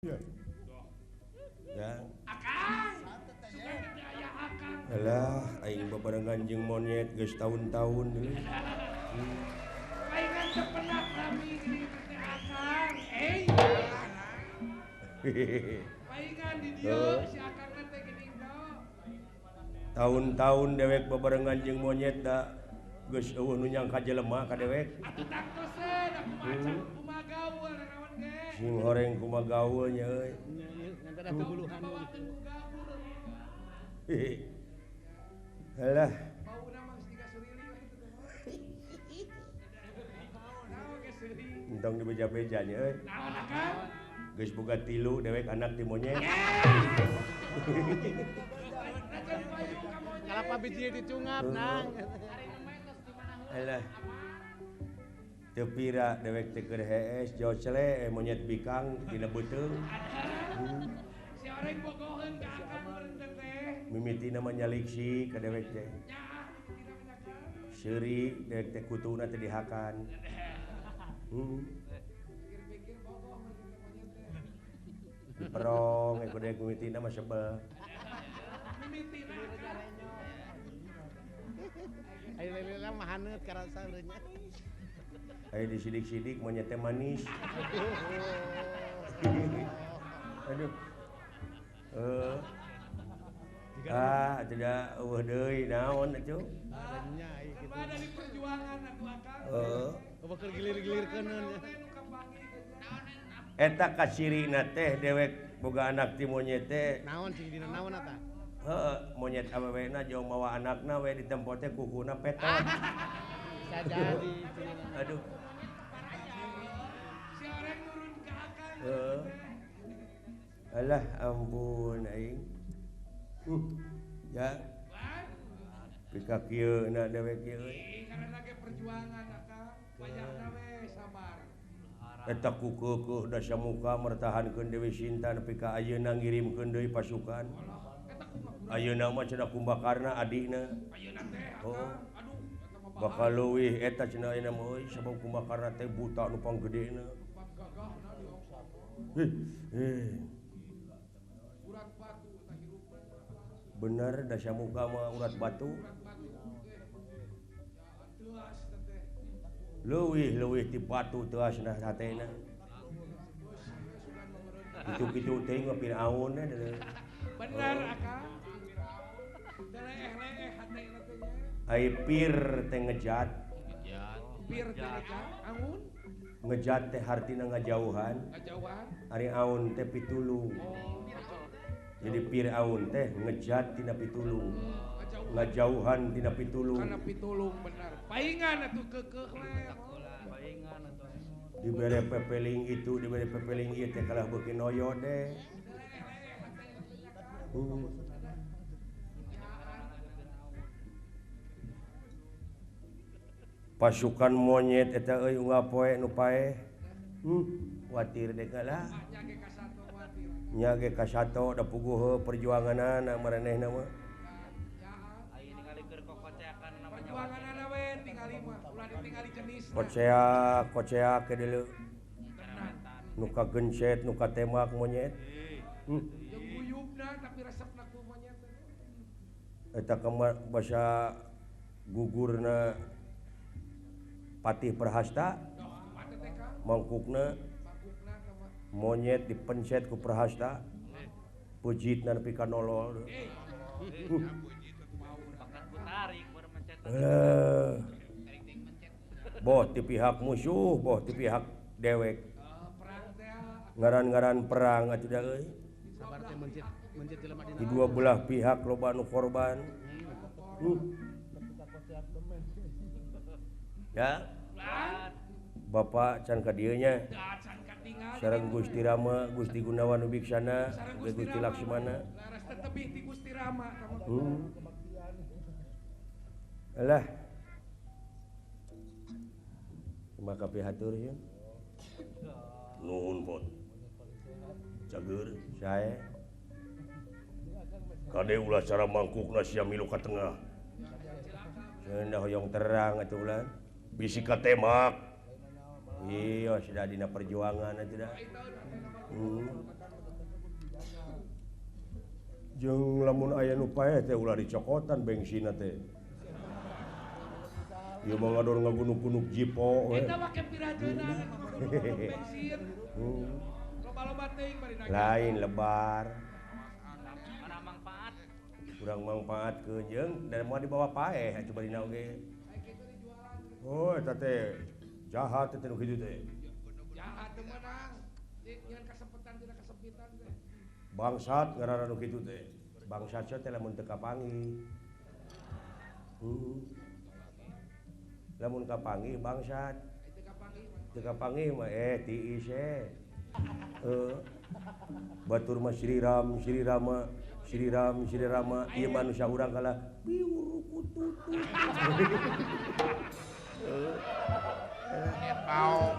Ya. Ya. Akang. Suka gede aya akang. Alah, aing babarengan jeung monyet geus tahun-tahun deui. Palingan teu pernah rami gini teh akang. Palingan di dieu si akangna teh gini do. Tahun-tahun dewek babarengan jeung monyet da geus eueuh nu nyangka jelema ka dewek. Atuh tangtos da kumaha kumaha gaul naon ge. Sing horeng kumaha gaul nya euy. Ngantara bebuluhan. Alah, Bauna mah geus digasurili we kitu teh. Naon ge seuri? entong dibeja-beja nya euy. Naon akang? Geus boga 3 dewek anak di monyet. Rajan payung ka monyet. Kalapa biji dicungap nang. Alah. Teu pira dewek teh keur hees jocele monyet bikang dina beuteung. Si oreng bogoheun ka akang meureun teh. Mimiti nama nyaliksi ka dewek teh. Nyaah tidak menyakan. Seuri dewek teh kutuna teh dihakan. Pikir-pikir bogoh meureun ka monyet teh. Diperong ku dewek mimiti nama sebel. Mimitina akang. Ayo lele mah haneut karasa urangnya. Aya disidik-sidik monyet teh manis. Aduh. Tidak eueuh deui naon atuh? Adanya ieu kitu. Ada di perjuangan atuh akang. Coba keur gilir-gilir keuneun. Eta kasirina teh dewek boga anak ti monyet teh. Naon cing dina naon eta? Monyet awewena jong mawa anakna we di tempo teh kukuna petot. Sajadi. Aduh. Si orang turun ke akang. Alah ampun aing. Ya. Pika kieu na dewek kieu. Karena lagi perjuangan akang. Wayahna we sabar. Eta kukuh da samuka mertahankeun Dewi Sinta nepi ka ayeuna ngirimkeun deui pasukan. Ayeuna mah cenah kumbakarna adina. Ayeuna teh Oh. akang. Aduh, eta mah Bakal leuwih eta cenah ayeuna mah euy sabab kumbakarna teh buta nu panggedena. tempat gagahna di Ongsana. Urat batu eta hirupna. Bener da samuka mah urat batu. Urat batu ge. Ya teuas teh. Leuwih ti batu teu asna hatena. Kitu-kitu teh ngapin aun na deuleu. Bener akang. Leeh-leeh hatena teh nya. Ai pir teh ngejat. Pir teh akang. Angun Ngejat teh hartina ngajauhan. ngajauhan. Ari aun teh pitulung. Jadi pir aun teh ngejat tina pitulung. Ngajauhan tina pitulung. Karena pitulung benar. Paingan atuh keukeuh we. Dibere pepeling itu, dibere pepeling ieu teh kalah beuki noyo deh. Pasukan monyet eta euy ngapoe nu paeh. Watir deh kalah. Nyage ka sato watir. Nyage ka sato da puguh perjuanganna maranehna mah. Perjuanganana we tingali mah. Ulah ditingali jenisna. Koceak ke deuleu. Nu kagencet, nu katemak monyet. Jeung guyubna tapi resepna ku monyet. Eta kamar basa gugurna Patih Prahasta, Doh, mata teh Kang. mangkukna Bakukna ka mah. monyet dipencet ku Prahasta. Pujitna nepi ka nolol. Boh ti pihak musuh, boh ti pihak dewek. Perang teh Ngaran-ngaran perang atuh da euy. Sabar teh mencet jelema dina. Di dua belah pihak loba nu korban. Ya, Bapak can ka dieu nya. dacan katingal. Sareng Gusti Rama, Gusti Gunawan Wibiksana, Sareng Gusti Laksmana. Laras teh tebih ti Gusti Rama ka mah. Alah. Maka pihatur ya. Nuhun pot. Cager sae. Kade ulah cara mangkukna sia milu ka tengah. Cenah hoyong terang atuh ulah. Bisi ka temak. Iya, sudah dina perjuangan atuh dah. jeung lamun aya nu paeh teh ulah dicokotan bengsina teh. Ieu mah ngador ngagunuk-gunuk jipo we. Eta mah ke pirajeuna bensin. Loba-loba teuing bari nagih. Lain lebar. Mana manfaat. Kurang manfaatkeun jeung dan moal dibawa paeh coba dina oge. Oh eta teh jahat teh nu kitu teh. Jahat teu meunang. Nyeun kasempetan tina kasempitan teh. Bangsat ngaranna nu kitu teh. Bangsat teh lamun teu kapanggih. Lamun kapanggih bangsat. Teu kapanggih mah tiis batur mah Sri Ram, Sri Rama, Sri Ram, Sri Rama, ieu manusia urang kalah piwuru kututu. Pau.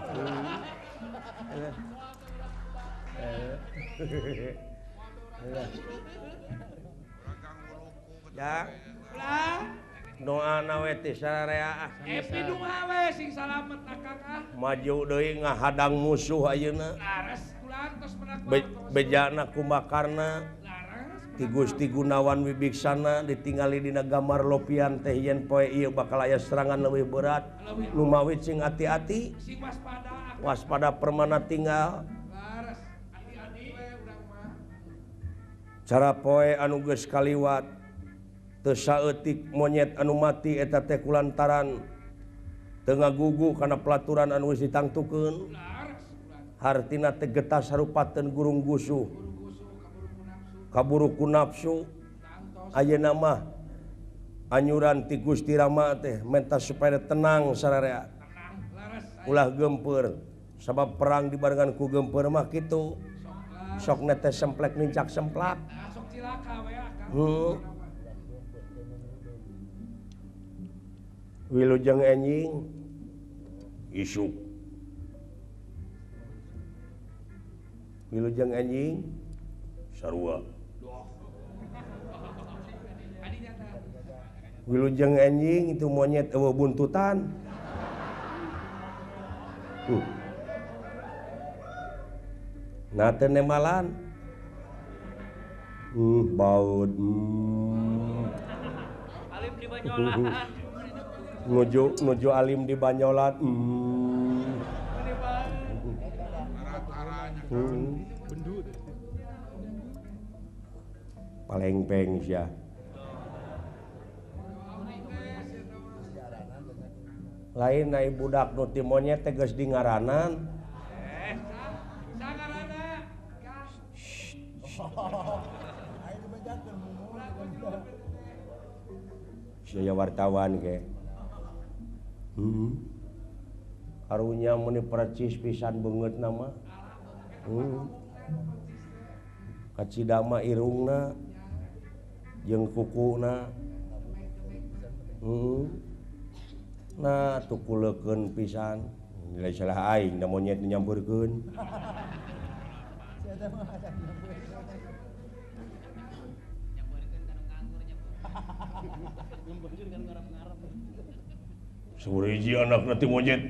Ya, Ulah. doana we teh sararea Epi duha we sing salamet akang ah. maju deui ngahadang musuh ayeuna. Laras kulaan tos menang Bejana kumbakarna laras. ti Gusti Gunawan Wibiksana ditingali dina gambar lopian teh yen poe ieu bakal aya serangan leuwih berat. Nu mawit sing ati-ati, Sing waspada. waspada permana tinggal. Laras. Hati-hati we urang mah. Cara poe anu geus kaliwat teu saeutik monyet anu mati eta teh kulantaran teu ngagugu kana pelaturan anu geus ditangtukeun. Laras. Hartina teh getah sarupateun gurung gusuh. Kaburu ku nafsu. Ayeuna mah anyuran ti Gusti Rama teh menta supaya tenang sararea. Ulah gempeur. Sabab perang dibarengan ku gempeur mah kitu. Sok teh semplek nincak semplak. Sok cilaka we akang. Wilujeng enjing isuk. Wilujeng enjing sarua. Wilujeng enjing itu monyet eueuh buntutan. Nah teu nemalan. Baut. Alim di Banyolan. Nuju alim di Banyolan. Palengpeng sia. Lain nai budak nu ti monyet teh geus di ngaranan. Sangarana. Sia wartawan ke. Karunya meni percis pisan beungeut nama. Kacidama irungna jeung kukuna. Nah tukulekeun pisan. Nilai salah aing da monyet nyampeurkeun. Sauriji anakna ti monyet.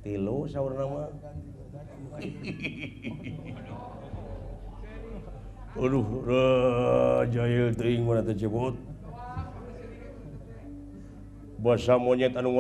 3 saurna mah. Aduh, jahil teuing mana teu cepot. Basa monyet anu